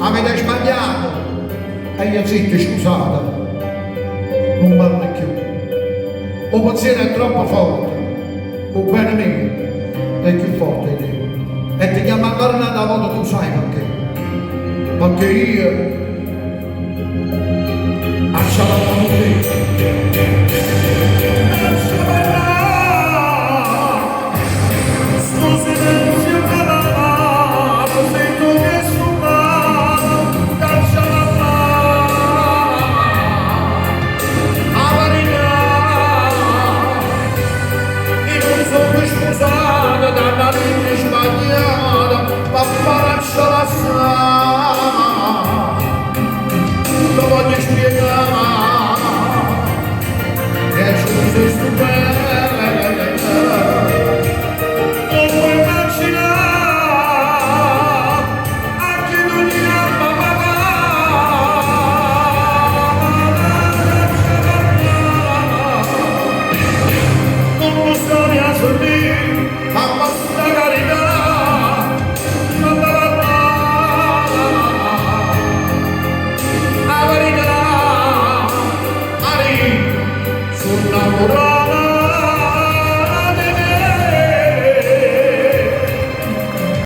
avete sbagliato. E io zitto, scusate, non parlo più. Il pensiero è troppo forte, il bene mio è più forte di te. E ti chiamo ancora un'altra volta, tu sai perché? Perché io,